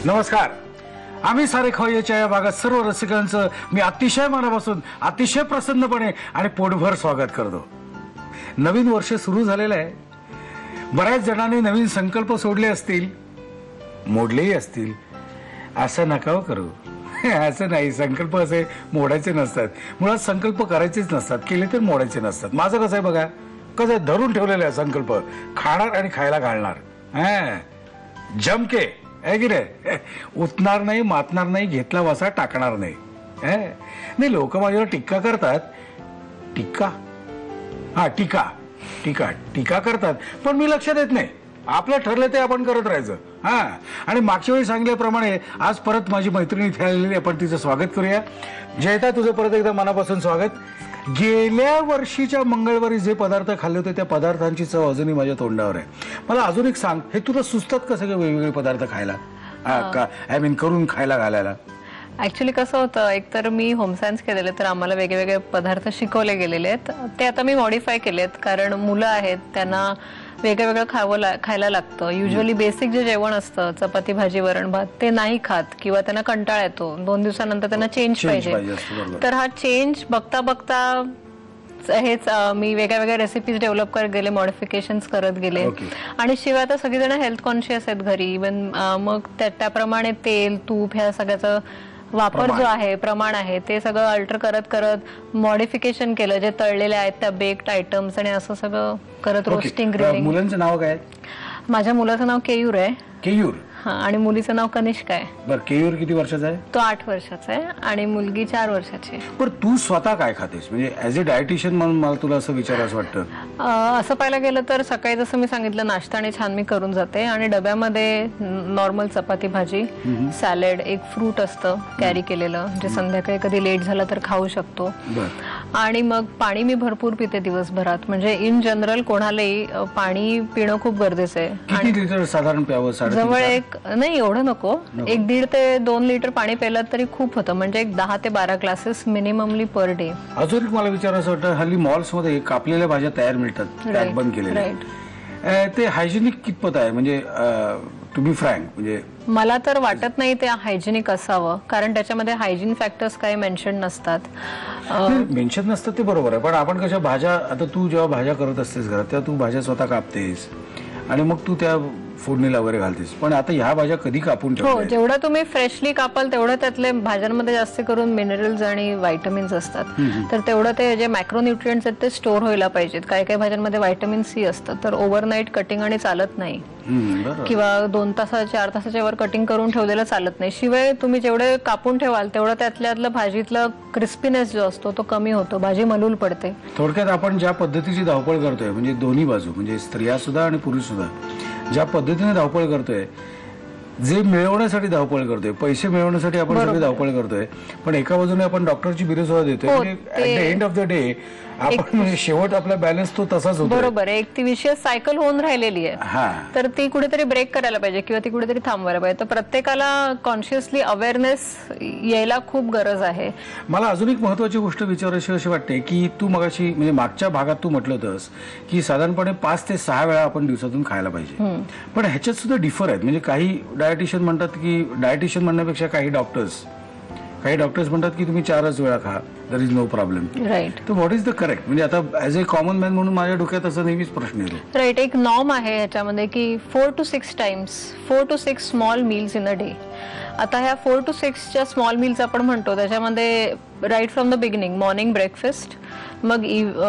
नमस्कार. आम्ही सारे खवय्याच्या या भागात सर्व रसिकांचं मी अतिशय मनापासून अतिशय प्रसन्नपणे आणि पोटभर स्वागत करतो. नवीन वर्ष सुरू झालेलं आहे. बऱ्याच जणांनी नवीन संकल्प सोडले असतील, मोडलेही असतील. असं नका करू. असं नाही, संकल्प असे मोडायचे नसतात. मुळात संकल्प करायचेच नसतात, केले तर मोडायचे नसतात. माझं कसं आहे बघा, कसं धरून ठेवलेलं आहे संकल्प, खाणार आणि खायला घालणार. जमके आहे की नाही. उतणार नाही, मातणार नाही, घेतला वासा टाकणार नाही. नाही, लोक माझ्यावर टीका करतात. टीका टीका टीका टीका करतात, पण मी लक्ष देत नाही. आपलं ठरलं ते आपण करत राहायचं. आणि मागच्या वेळी सांगितल्याप्रमाणे आज परत माझी मैत्रिणी इथे आलेली, आपण तिचं स्वागत करूया. जयता, तुझं परत एकदा मनापासून स्वागत. गेल्या वर्षीच्या मंगळवारी जे पदार्थ खाल्ले होते त्या पदार्थांची चव अजूनही माझ्या तोंडावर आहे. मला अजून एक सांग, हे तुला सुचतात का सगळे वेगवेगळे पदार्थ खायला, आय मीन करून खायला घालायला? ऍक्च्युली कसं होतं, एकतर मी होम सायन्स केलेले, तर आम्हाला वेगवेगळे पदार्थ शिकवले गेलेले आहेत. ते आता मी मॉडिफाय केलेत, कारण मुलं आहेत, त्यांना वेगवेगळं खायला लागतं. युजली बेसिक जे जेवण असतं, चपाती भाजी वरण भात, ते नाही खात किंवा त्यांना कंटाळा येतो. 2 दिवसानंतर त्यांना चेंज पाहिजे. तर हा चेंज बघता बघता हेच मी वेगळ्या रेसिपीज डेव्हलप करत गेले, मॉडिफिकेशन्स करत गेले. आणि शिवाय आता सगळेजण हेल्थ कॉन्शियस आहेत घरी. इव्हन मग त्याप्रमाणे तेल तूप ह्या सगळ्याचं वापर जो आहे, प्रमाण आहे, ते सगळं अल्टर करत करत मॉडिफिकेशन केलं. जे तळलेले आहेत त्या बेक्ड आयटम्स आणि असं सगळं करत रोस्टिंग ग्रिलिंग. मुलांचं नाव काय? माझ्या मुलाचं नाव केयूर आहे. केयूर? आणि मुलीचं नाव कनिष्का आहे. बरं, केयूर किती वर्षाचा आहे? तो 8 वर्षाचा आहे आणि मुलगी 4 वर्षाची. पण तू स्वतः काय खातेस, म्हणजे ऍज अ डायटिशियन म्हणून मला तुला असं विचारायचं वाटतं? असं पाहायला गेलं तर सकाळी जसं मी सांगितलं, नाश्ता आणि छान मी करून जाते. आणि डब्यामध्ये नॉर्मल चपाती भाजी, सॅलेड, एक फ्रूट असतं कॅरी केलेलं, जे संध्याकाळी कधी लेट झाला तर खाऊ शकतो. आणि मग पाणी मी भरपूर पिते दिवसभरात. म्हणजे इन जनरल कोणालाही पाणी पिणं खूप गरजेचं आहे. किती लिटर साधारण प्यावं? जवळ नाही, एवढं नको. 1.5 ते 2 लिटर पाणी प्यायलं तरी खूप होतं. म्हणजे 10 ते 12 ग्लासेस मिनिममली पर डे. अजून एक मला विचारायचं वाटतं, हल्ली मॉल्स मध्ये कापलेल्या भाज्या तयार मिळतात, पॅक बंद केलेल्या. ते हायजेनिक कितपत आहे? म्हणजे टू बी फ्रँक, म्हणजे मला तर वाटत नाही ते हायजेनिक असावं, कारण त्याच्यामध्ये हायजीन फॅक्टर्स काही मेन्शन नसतात. मेन्शन नसतात ते बरोबर आहे, पण आपण कशा भाज्या, आता तू जेव्हा भाज्या करत असतेस घरात, तेव्हा तू भाज्या स्वतः कापतेस आणि मग तू त्या फोडणीला वगैरे घालतेस. पण आता ह्या भाज्या कधी कापून ठेवल्या? हो, जेवढं तुम्ही फ्रेशली कापाल तेवढं त्यातले भाज्यांमध्ये जास्त करून मिनरल्स आणि व्हायटमिन्स असतात. तर तेवढं ते जे मॅक्रोन्यूट्रिएंट्स आहेत ते स्टोअर व्हायला पाहिजेत. काही काही भाज्यांमध्ये व्हायटमिन सी असतं, तर ओव्हरनाईट कटिंग आणि चालत नाही, किंवा 2 तासाच्या 4 तासाच्या वर कटिंग करून ठेवलेलं चालत नाही. शिवाय तुम्ही जेवढे कापून ठेवाल तेवढं त्यातल्या भाजीतलं क्रिस्पीनेस जो असतो तो कमी होतो, भाजी मलूल पडते. थोडक्यात आपण ज्या पद्धतीची धावपळ करतोय, म्हणजे दोन्ही बाजू, म्हणजे स्त्रिया सुद्धा आणि पुरुष सुद्धा ज्या पद्धतीने धावपळ करतोय, जे मिळवण्यासाठी धावपळ करतोय, पैसे मिळवण्यासाठी आपण सगळे धावपळ करतोय, पण एका बाजूने आपण डॉक्टरची बिले सुद्धा देतोय. At the end of the day आपण म्हणजे शेवट आपला बॅलन्स तो तसाच होतो. बरोबर आहे. एक ती विशेष सायकल होऊन राहिलेली आहे, तर ती कुठेतरी ब्रेक करायला पाहिजे किंवा ती कुठेतरी थांबवायला पाहिजे. तर प्रत्येकाला कॉन्शियसली अवेअरनेस यायला खूप गरज आहे. मला अजून एक महत्वाची गोष्ट विचारायची अशी वाटते की तू मगाशी, म्हणजे मागच्या भागात तू म्हटलं होतंस की साधारणपणे 5 ते 6 वेळा आपण दिवसातून खायला पाहिजे. पण ह्याच्यात सुद्धा डिफर आहेत. म्हणजे काही डायटिशियन म्हणतात की, डायटिशियन म्हणण्यापेक्षा काही डॉक्टर्स म्हणतात की तुम्ही 4च वेळा खा, there is no problem. Right. तर व्हॉट इज द करेक्ट? म्हणजे आता ऍज अ कॉमन मॅन म्हणून माझ्या डोक्यात असं नेहमीच प्रश्न येतो. राईट. एक नॉर्म आहे ह्याच्यामध्ये की 4 to 6 times, 4 to 6 small meals in a day. आता ह्या 4 to 6च्या स्मॉल मील्स आपण म्हणतो, त्याच्यामध्ये right from the beginning morning breakfast, मग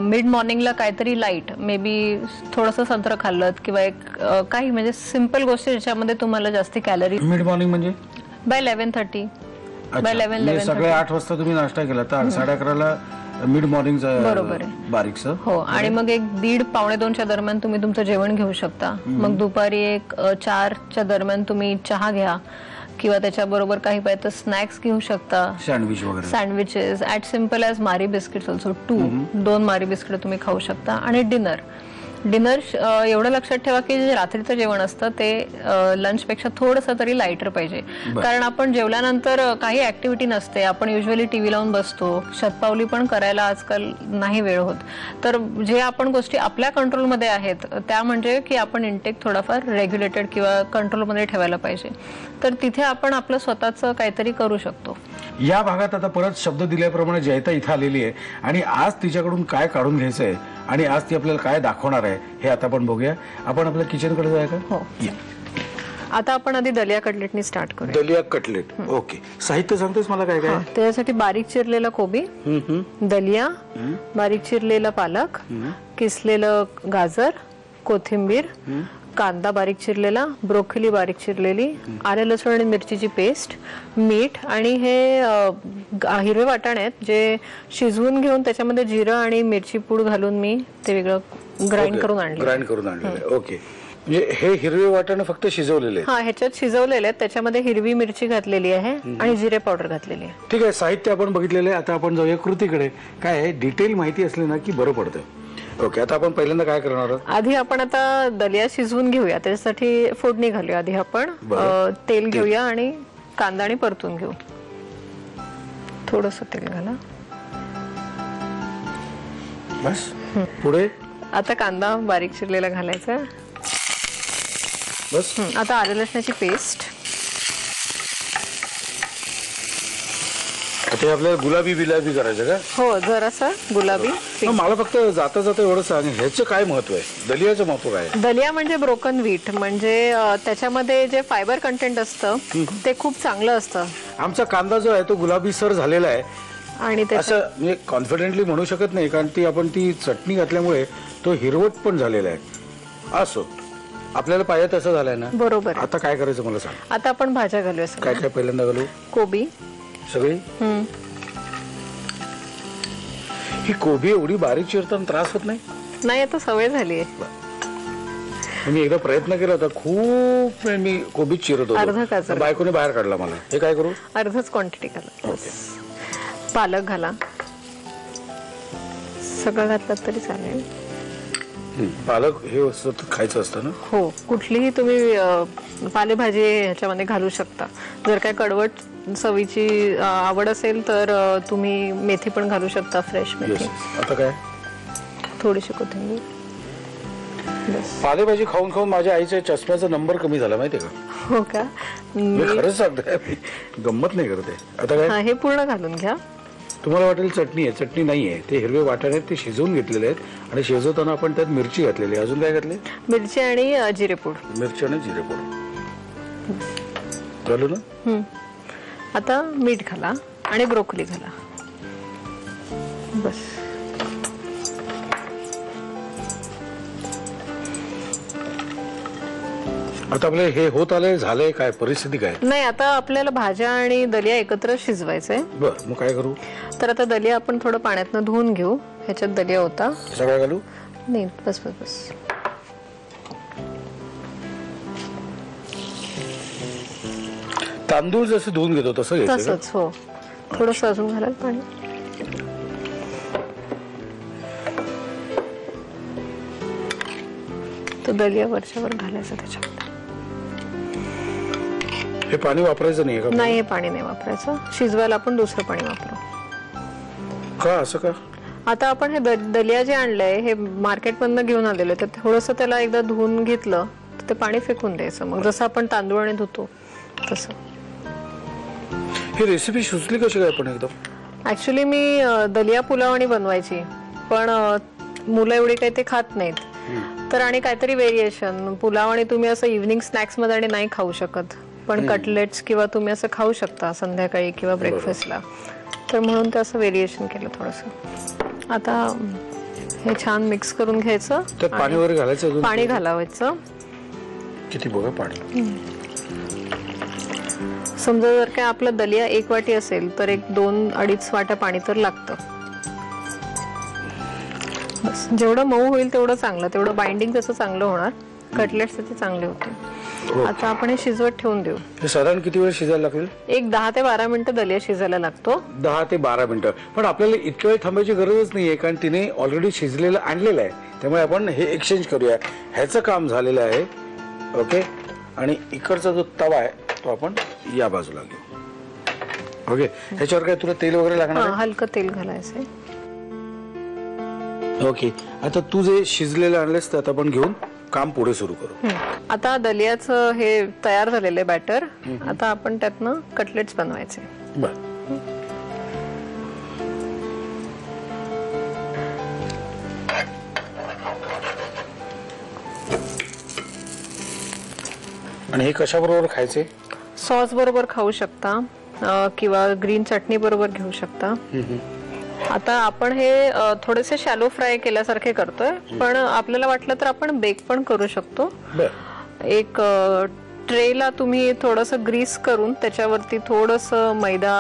मिड मॉर्निंगला काहीतरी लाईट, मे बी थोडंसं संत्र खाल्लं किंवा एक काही म्हणजे सिम्पल गोष्टी ज्याच्यामध्ये तुम्हाला जास्ती कॅलरी. मिड मॉर्निंग म्हणजे बाय 11:30. सगळे 8 वाजता तुम्ही नाश्ता केला तर 11:30ला मिड मॉर्निंगचं, बरोबर आहे, बारीकचं. हो. आणि मग एक 1:30-1:45च्या दरम्यान तुम्ही तुमचं जेवण घेऊ शकता. मग दुपारी एक 4च्या दरम्यान तुम्ही चहा घ्या किंवा त्याच्याबरोबर काही पाहिजे तर स्नॅक्स घेऊ शकता, सँडविच वगैरे, sandwiches at simple as Marie biscuits also. 2 Marie biscuit तुम्ही खाऊ शकता. आणि डिनर डिनर एवढं लक्षात ठेवा की जे रात्रीचं जेवण असतं ते लंचपेक्षा थोडंसं तरी लाईटर पाहिजे. कारण आपण जेवल्यानंतर काही ऍक्टिव्हिटी नसते, आपण युजली टीव्ही लावून बसतो, शतपावली पण करायला आजकाल नाही वेळ होत. तर जे आपण गोष्टी आपल्या कंट्रोलमध्ये आहेत त्या म्हणजे की आपण इंटेक थोडाफार रेग्युलेटेड किंवा कंट्रोलमध्ये ठेवायला पाहिजे. तर तिथे आपण आपलं स्वतःचं काहीतरी करू शकतो. या भागात आता परत शब्द दिल्याप्रमाणे जयता इथं आलेली आहे आणि आज तिच्याकडून काय काढून घ्यायचं आहे आणि आज ती आपल्याला काय दाखवणार आहे हे आता आपण बघूया. आपण आपल्या किचनकडे जाऊया का? हो. आता आपण आधी दलिया कटलेटनी स्टार्ट करूया. दलिया कटलेट. ओके. साहित्य सांगतेस मला काय काय? त्याच्यासाठी बारीक चिरलेला कोबी, दलिया, बारीक चिरलेला पालक, किसलेलं गाजर, कोथिंबीर, कांदा बारीक चिरलेला, ब्रोकोली बारीक चिरलेली, आले लसूण आणि मिरचीची पेस्ट, मीठ आणि हे हिरवे वाटाणे आहेत जे शिजवून घेऊन त्याच्यामध्ये जिरं आणि मिरची पूड घालून मी ते वेगळं ग्राइंड करून आणले. ओके. म्हणजे हे हिरवे वाटाणे फक्त शिजवलेले? हा, ह्याच्यात शिजवलेले आहेत. त्याच्यामध्ये हिरवी मिरची घातलेली आहे आणि जिरे पावडर घातलेली आहे. ठीक आहे. साहित्य आपण बघितलेलं आहे. आता आपण जाऊया कृतीकडे. काय आहे, डिटेल माहिती असली ना की बरं पडतं. ओके. आता आपण पहिल्यांदा काय करणार आहोत? आधी आपण आता दलिया शिजवून घेऊया, त्याच्यासाठी फोडणी घालूया. आधी आपण तेल घेऊया आणि कांदा आणि परतून घेऊ. थोडंसं तेल घाला. बस. पुढे आता कांदा बारीक चिरलेला घालायचा. बस. आता आले लसणाची पेस्ट. आता आपल्याला गुलाबी बिलाबी करायचं का? हो, जरासा गुलाबी. मला फक्त जाता जाता एवढं सांग, ह्याचं काय महत्व आहे? दलियाचं महत्व काय? दलिया म्हणजे ब्रोकन व्हीट, म्हणजे त्याच्यामध्ये जे फायबर कंटेंट असतं ते खूप चांगलं असतं. आमचा कांदा जो आहे तो गुलाबी सर झालेला आहे आणि असं म्हणजे कॉन्फिडेंटली म्हणू शकत नाही, कारण ती आपण ती चटणी घातल्यामुळे तो हिरवट पण झालेला आहे. असो, आपल्याला पाहिजे तसं झालंय ना? बरोबर. आता काय करायचं मला सांग. आता आपण भाज्या घालूया. काय काय पहिल्यांदा घालू? कोबी सगळी. ही कोबी एवढी बारीक चिरताना त्रास होत नाही? नाही, आता सवय झाली आहे. मी एकदा प्रयत्न केला होता, खूप वेळ मी कोबी चिरत अर्धा होतो, गाजर बायकोने बाहेर काढला मला. हे काय करू? अर्धच क्वांटिटी घाला. पालक घाला. सगळं घातलं तरी चालेल. पालक हे खायचं असतं ना? हो, कुठलीही तुम्ही पालेभाजी ह्याच्यामध्ये घालू शकता. जर काय कडवट चवीची आवड असेल तर तुम्ही मेथी पण घालू शकता, फ्रेश मेथी. आता काय? थोडीशी कोथिंबीर. पालेभाजी खाऊन खाऊन माझ्या आईच्या चष्म्याचा नंबर कमी झाला माहितीये का? हो का? मी खरंच सांगतोय, गंमत नाही करते. आता काय? हे पूर्ण घालून घ्या. तुम्हाला वाटेल चटणी आहे, चटणी नाही आहे. ते हिरवे वाटाणे आहेत, ते शिजवून घेतलेले आहेत आणि शिजवताना आपण त्यात मिरची घातलेली आहे. अजून काय घातले? मिरची आणि जिरेपूड. मिरची आणि जिरेपूड घालू ना? आता मीठ घाला आणि ब्रोकोली घाला. बस. आता आपले हे होत आले, झालंय काय? परिस्थिती काय? नाही, आता आपल्याला भाज्या आणि दलिया एकत्र शिजवायचंय. बर, मग काय करू? तर आता दलिया आपण थोडं पाण्यातनं धुवून घेऊ. ह्याच्यात दलिया होता. सगळं घालू? नाही, बस बस बस. तांदूळ जसं धुवून घेतो तसं घ्यायचं? तसंच. हो, थोडंसं अजून घालाल पाणी. तो दलिया वरच्यावर घालायचं त्याच्यामध्ये. हे पाणी वापरायचं नाही का? नाही, हे पाणी नाही वापरायचं. शिजवायला आपण दुसरं पाणी वापरू. का असं का? आता आपण हे दलिया जे आणलंय हे मार्केटमधनं घेऊन आलेलं, तर थोडंसं त्याला एकदा धुवून घेतलं तर ते पाणी फेकून द्यायचं. मग जसं आपण तांदूळ धुतो तसं. ही रेसिपी सुचली कशी काय पण एकदम? ऍक्च्युली मी दलिया पुलाव बनवायची, पण मुलं एवढी काही ते खात नाहीत. तर आणि काहीतरी व्हेरिएशन. पुलाव आणि तुम्ही असं इव्हनिंग स्नॅक्स मध्ये आणि नाही खाऊ शकत, पण कटलेट्स किंवा तुम्ही असं खाऊ शकता संध्याकाळी किंवा ब्रेकफास्टला. तर म्हणून ते असं व्हेरिएशन केलं थोडंसं. आता हे छान मिक्स करून घ्यायचं. त्यात पाणी वगैरे घालायचं? पाणी घालावायचं. किती बघा पाणी. समजा जर काय आपलं दलिया 1 वाटी असेल तर 2-2.5 वाट्या पाणी तर लागतं. बस, जेवढं मऊ होईल तेवढं चांगलं, तेवढं बाइंडिंग त्याचं चांगलं होणार. कटलेट्ससाठी चांगले होते. आता आपण हे शिजवत ठेवून देऊ. हे साधारण किती वेळ शिजायला लागेल? एक 10 ते 12 मिनिटं दलिया शिजायला लागतो. 10 ते 12 मिनिटं. पण आपल्याला इतक्या वेळ थांबायची गरजच नाहीये, कारण तिने ऑलरेडी शिजलेलं आणलेलं आहे. त्यामुळे आपण हे एक्सचेंज करूया. ह्याचं काम झालेलं आहे. ओके. आणि इकडचा जो तवा आहे तो आपण या बाजूला घेऊ. ओके. ह्याच्यावर काय तुला तेल वगैरे लागणार आहे? हलकं तेल घालायचंय. ओके. आता तू जे शिजलेलं आणलेस ते आता आपण घेऊन काम पुढे सुरू करू. आता दलियाचं हे तयार झालेलं आहे बॅटर. आता आपण त्यातनं कटलेट्स बनवायचे. बर. आणि हे कशा बरोबर खायचे? सॉस बरोबर खाऊ शकता किंवा ग्रीन चटणी बरोबर घेऊ शकता. आता आपण हे थोडेसे शॅलो फ्राय केल्यासारखे करतोय, पण आपल्याला वाटलं तर आपण बेक पण करू शकतो. एक ट्रेला तुम्ही थोडंसं ग्रीस करून त्याच्यावरती थोडंसं मैदा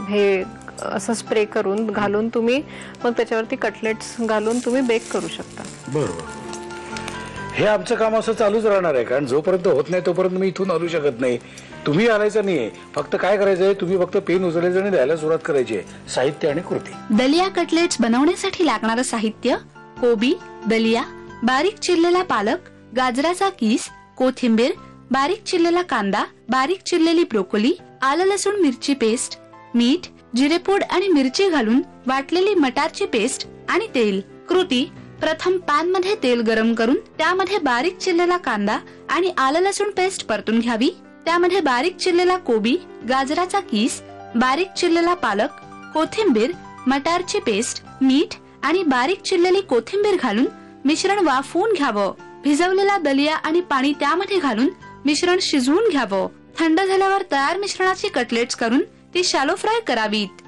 हे असं स्प्रे करून घालून तुम्ही मग त्याच्यावरती कटलेट्स घालून तुम्ही बेक करू शकता. बरोबर. हे आमचं काम असं चालूच राहणार आहे, कारण जोपर्यंत होत नाही तोपर्यंत मी इथून हलू शकत नाही. तुम्ही आलायचं नाहीये. फक्त काय करायचंय, तुम्ही फक्त पेन उचलायचं आणि द्यायला सुरुवात करायची आहे. साहित्य आणि कृती. दलिया कटलेट्स बनवण्यासाठी लागणारं साहित्य: कोबी, दलिया, बारीक चिरलेला पालक, गाजराचा कीस, कोथिंबीर, बारीक चिरलेला कांदा, बारीक चिरलेली ब्रोकोली, आलं लसूण मिरची पेस्ट, मीठ, जिरेपूड आणि मिरची घालून वाटलेली मटारची पेस्ट आणि तेल. कृती: प्रथम पॅन मध्ये तेल गरम करून त्यामध्ये बारीक चिरलेला कांदा आणि आलं लसूण पेस्ट परतून घ्यावी. त्यामध्ये बारीक चिरलेला कोबी, गाजराचा कीस, बारीक चिरलेला पालक, कोथिंबीर, मटारची पेस्ट, मीठ आणि बारीक चिरलेली कोथिंबीर घालून मिश्रण वाफवून घ्यावं. भिजवलेला दलिया आणि पाणी त्यामध्ये घालून मिश्रण शिजवून घ्यावं. थंड झाल्यावर तयार मिश्रणाची कटलेट्स करून ती शॅलो फ्राय करावीत.